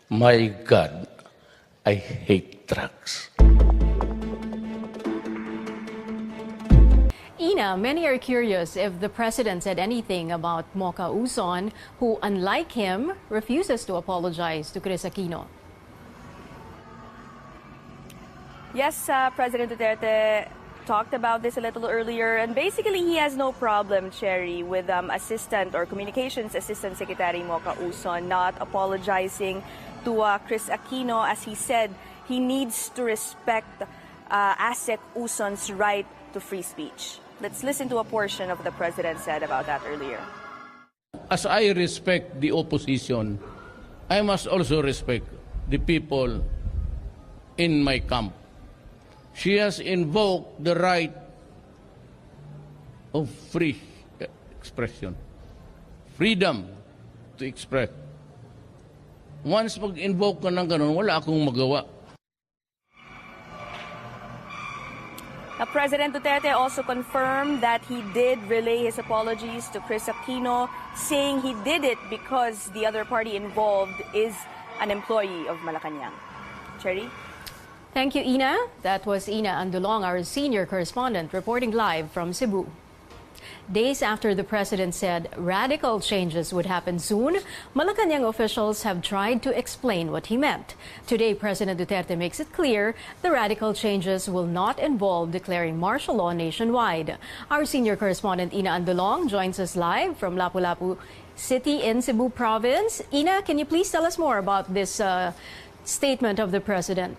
My God, I hate drugs. Ina, many are curious if the president said anything about Mocha Uson, who, unlike him, refuses to apologize to Chris Aquino. Yes, President Duterte talked about this a little earlier, and basically he has no problem, Cherry, with Assistant or Communications Assistant Secretary Mocha Uson not apologizing to Chris Aquino. As he said, he needs to respect ASEC Uson's right to free speech. Let's listen to a portion of what the president said about that earlier. As I respect the opposition, I must also respect the people in my camp. She has invoked the right of free expression, freedom to express. Once mag-invoke ka ng ganun, wala akong magawa. President Duterte also confirmed that he did relay his apologies to Chris Aquino, saying he did it because the other party involved is an employee of Malacanang. Cherry? Thank you, Ina. That was Ina Andulong, our senior correspondent, reporting live from Cebu. Days after the president said radical changes would happen soon, Malacanang officials have tried to explain what he meant. Today, President Duterte makes it clear the radical changes will not involve declaring martial law nationwide. Our senior correspondent, Ina Andulong, joins us live from Lapu-Lapu City in Cebu Province. Ina, can you please tell us more about this statement of the president?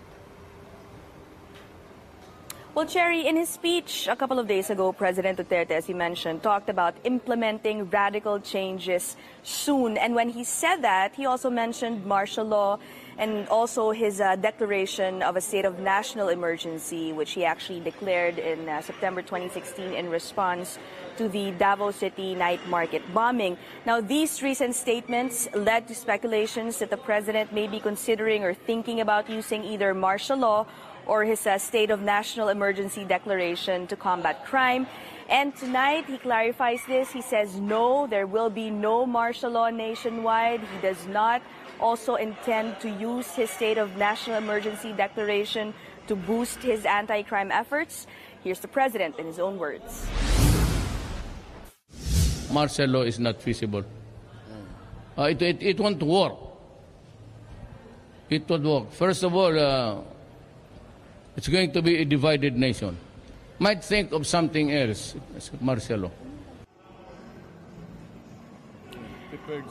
Well, Cherry, in his speech a couple of days ago, President Duterte, as you mentioned, talked about implementing radical changes soon. And when he said that, he also mentioned martial law and also his declaration of a state of national emergency, which he actually declared in September 2016 in response to the Davao City night market bombing. Now, these recent statements led to speculations that the president may be considering or thinking about using either martial law or his state of national emergency declaration to combat crime. And tonight, he clarifies this. He says, no, there will be no martial law nationwide. He does not also intend to use his state of national emergency declaration to boost his anti-crime efforts. Here's the president in his own words. Martial law is not feasible. It won't work. It won't work. First of all, it's going to be a divided nation. Might think of something else, martial law.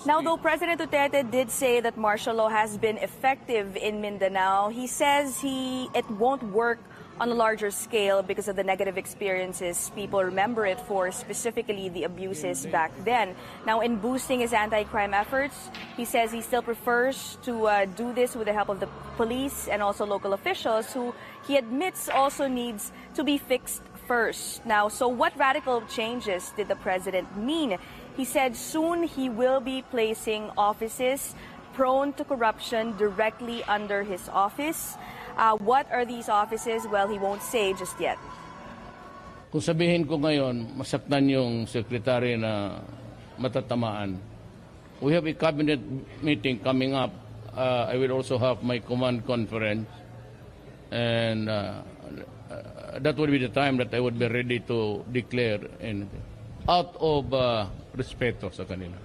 Now, though President Duterte did say that martial law has been effective in Mindanao, he says it won't work on a larger scale because of the negative experiences people remember it for, specifically the abuses back then. Now, in boosting his anti-crime efforts, he says he still prefers to do this with the help of the police and also local officials, who he admits also needs to be fixed first. Now, so what radical changes did the president mean? He said soon he will be placing offices prone to corruption directly under his office. What are these offices? Well, he won't say just yet. Kung sabihin ko ngayon, masaktan yung sekretary na matatamaan. We have a cabinet meeting coming up. I will also have my command conference. And that will be the time that I would be ready to declare anything. Out of respeto sa kanila.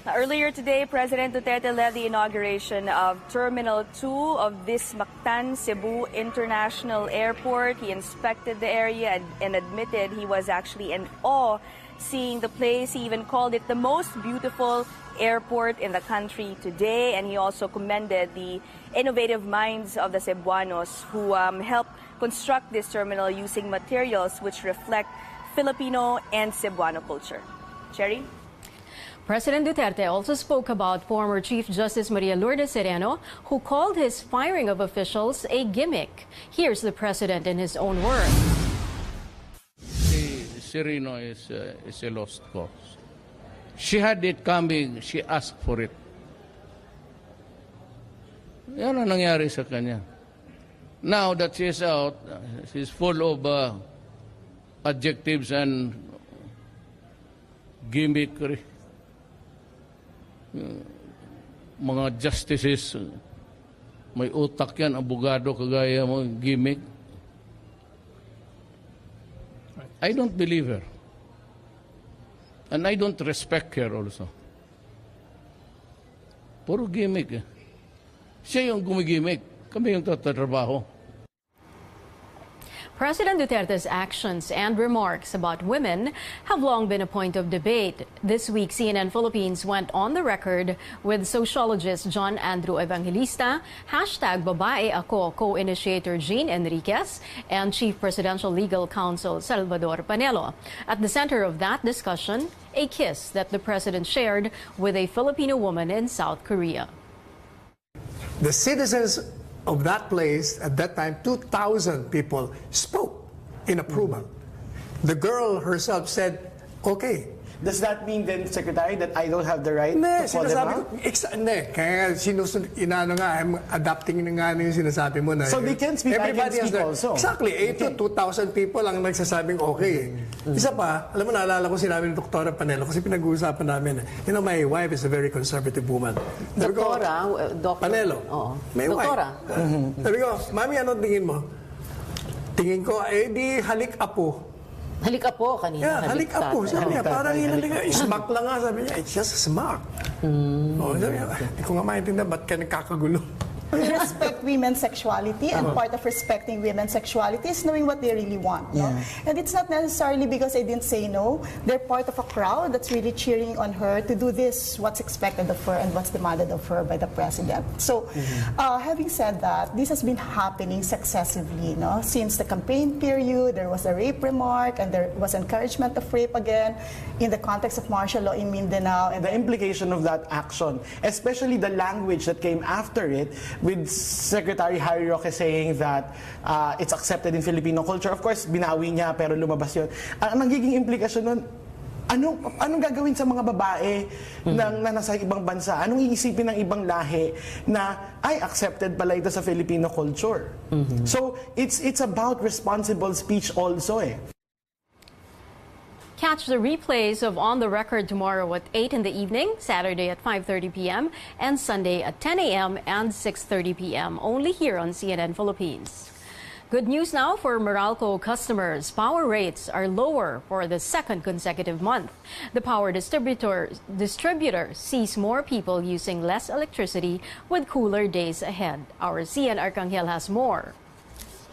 Earlier today, President Duterte led the inauguration of Terminal 2 of this Mactan Cebu International Airport. He inspected the area and admitted he was actually in awe seeing the place. He even called it the most beautiful airport in the country today. And he also commended the innovative minds of the Cebuanos who helped construct this terminal using materials which reflect Filipino and Cebuano culture. Cherry? President Duterte also spoke about former Chief Justice Maria Lourdes Sereno, who called his firing of officials a gimmick. Here's the president in his own words. Sereno is a lost cause. She had it coming. She asked for it. Yan ang nangyari sa kanya. Now that she's out, she's full of adjectives and gimmickry. mga justices, may utak yan, abogado, kagaya mo, gimmick. I don't believe her. And I don't respect her also. Puro gimmick eh. Siya yung gumigimik. Kami yung tatrabaho. President Duterte's actions and remarks about women have long been a point of debate. This week, CNN Philippines went on the record with sociologist John Andrew Evangelista, #Babae Ako co-initiator Jean Enriquez, and Chief Presidential Legal Counsel Salvador Panelo. At the center of that discussion, a kiss that the president shared with a Filipino woman in South Korea. The citizens of that place, at that time, 2,000 people spoke in approval. The girl herself said, okay. Does that mean then, Secretary, that I don't have the right Hindi, to call them out? Kaya inaano nga, I'm adapting na nga yung sinasabi mo na. So they can speak, I can speak also. Exactly, 2,000 people ang nagsasabing okay. Isa pa, alam mo, naalala ko sinabi ni Dr. Panelo kasi pinag-uusapan namin, my wife is a very conservative woman. Doktora, Panelo, may Doktora. wife. Sabi ko, Mami, ano tingin mo? Tingin ko, di halik apo. Halika po kanina. Yeah, halik apo. Sabi niya, parang hinaliga. Smack lang nga, sabi niya. It's just a smack. Sabi niya, hindi ko nga maintindihan, ba't ka nagkakagulo? Respect women's sexuality, and part of respecting women's sexuality is knowing what they really want. No? And it's not necessarily because they didn't say no. They're part of a crowd that's really cheering on her to do this, what's expected of her and what's demanded of her by the president. So, having said that, this has been happening successively. No? Since the campaign period, there was a rape remark and there was encouragement of rape again in the context of martial law in Mindanao. And the implication of that action, especially the language that came after it, with Secretary Harry Roque saying that it's accepted in Filipino culture. Of course, binawi niya pero lumabas yun. Ang nagiging implikasyon nun, anong gagawin sa mga babae na nasa ibang bansa? Anong iisipin ng ibang lahi na ay accepted pala ito sa Filipino culture? So, it's about responsible speech also eh. Catch the replays of On the Record tomorrow at 8 in the evening, Saturday at 5:30 p.m., and Sunday at 10 a.m. and 6:30 p.m. only here on CNN Philippines. Good news now for Meralco customers. Power rates are lower for the second consecutive month. The power distributor sees more people using less electricity with cooler days ahead. Our CN Arcangel has more.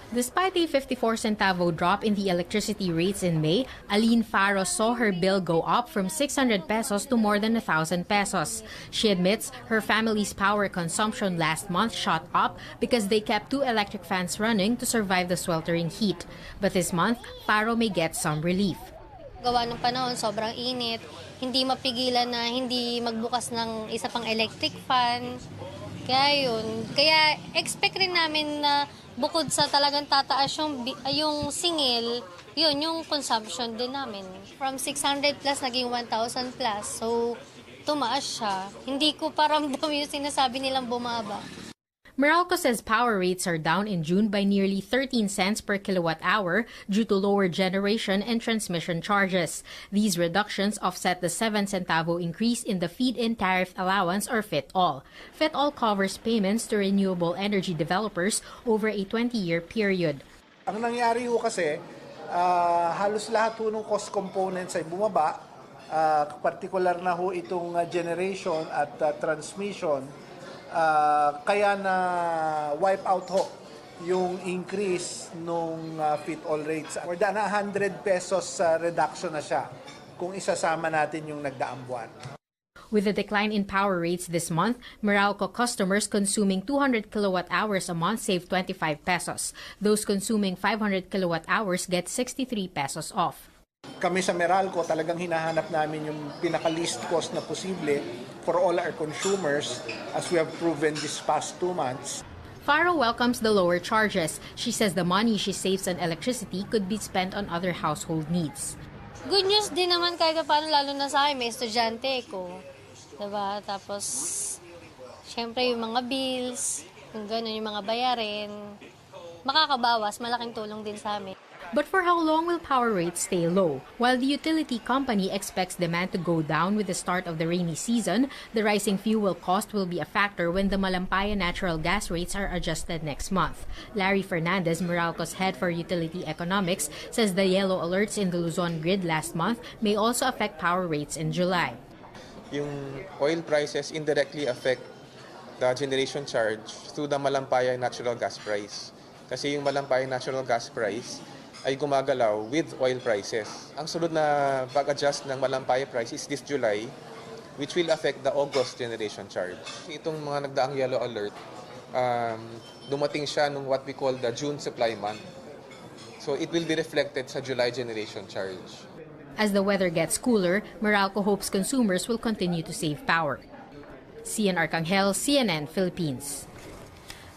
Despite a 54 centavo drop in the electricity rates in May, Aline Faro saw her bill go up from 600 pesos to more than 1,000 pesos. She admits her family's power consumption last month shot up because they kept 2 electric fans running to survive the sweltering heat. But this month, Faro may get some relief. Gawa ng panahon, sobrang init, hindi mapigilan na hindi magbukas ng isa pang electric fan. Kaya yun. Kaya expect rin namin na bukod sa talagang tataas yung singil, yun, yung consumption din namin. From 600 plus, naging 1,000 plus. So, tumaas siya. Hindi ko paramdam yung sinasabi nilang bumaba. Meralco says power rates are down in June by nearly 13 cents per kilowatt-hour due to lower generation and transmission charges. These reductions offset the 7 centavo increase in the feed-in tariff allowance or FIT-all. FIT-all covers payments to renewable energy developers over a 20-year period. Ang nangyari ho kasi, halos lahat ho ng cost components ay bumaba, particular na ho itong generation at transmission. Kaya na wipe out ho yung increase nung FIT-all rates. More than 100 pesos reduction na siya kung isasama natin yung nagdaang buwan. With the decline in power rates this month, Meralco customers consuming 200 kilowatt-hours a month save 25 pesos. Those consuming 500 kilowatt-hours get 63 pesos off. Kami sa Meralco talagang hinahanap namin yung pinaka-least cost na posible for all our consumers as we have proven this past 2 months. Faro welcomes the lower charges. She says the money she saves on electricity could be spent on other household needs. Good news din naman kahit paano, lalo na sa akin, may estudyante ko. Diba? Tapos, syempre yung mga bills, yung gano'n, yung mga bayarin, makakabawas, malaking tulong din sa amin. But for how long will power rates stay low? While the utility company expects demand to go down with the start of the rainy season, the rising fuel cost will be a factor when the Malampaya natural gas rates are adjusted next month. Larry Fernandez, Meralco's head for utility economics, says the yellow alerts in the Luzon grid last month may also affect power rates in July. Yung oil prices indirectly affect the generation charge through the Malampaya natural gas price. Kasi yung Malampaya natural gas price ay gumagalaw with oil prices. Ang sunod na pag-adjust ng Malampaya price is this July, which will affect the August generation charge. Itong mga nagdaang yellow alert, dumating siya nung what we call the June supply month. So it will be reflected sa July generation charge. As the weather gets cooler, Meralco hopes consumers will continue to save power. Cian Arcangel, CNN, Philippines.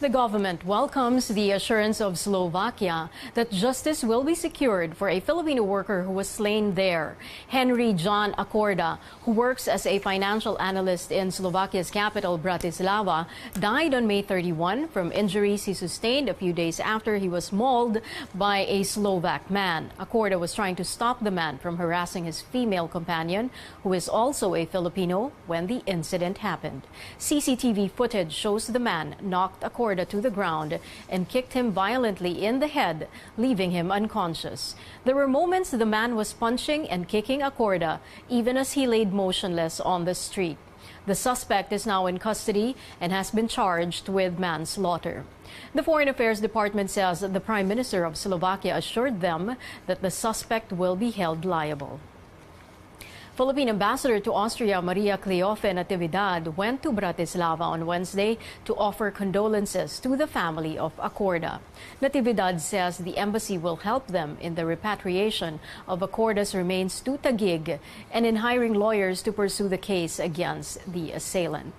The government welcomes the assurance of Slovakia that justice will be secured for a Filipino worker who was slain there. Henry John Acorda, who works as a financial analyst in Slovakia's capital, Bratislava, died on May 31 from injuries he sustained a few days after he was mauled by a Slovak man. Acorda was trying to stop the man from harassing his female companion, who is also a Filipino, when the incident happened. CCTV footage shows the man knocked Acorda to the ground and kicked him violently in the head, leaving him unconscious. There were moments the man was punching and kicking Acorda, even as he laid motionless on the street. The suspect is now in custody and has been charged with manslaughter. The Foreign Affairs Department says that the Prime Minister of Slovakia assured them that the suspect will be held liable. Philippine Ambassador to Austria Maria Cleofe Natividad went to Bratislava on Wednesday to offer condolences to the family of Acorda. Natividad says the embassy will help them in the repatriation of Acorda's remains to Taguig and in hiring lawyers to pursue the case against the assailant.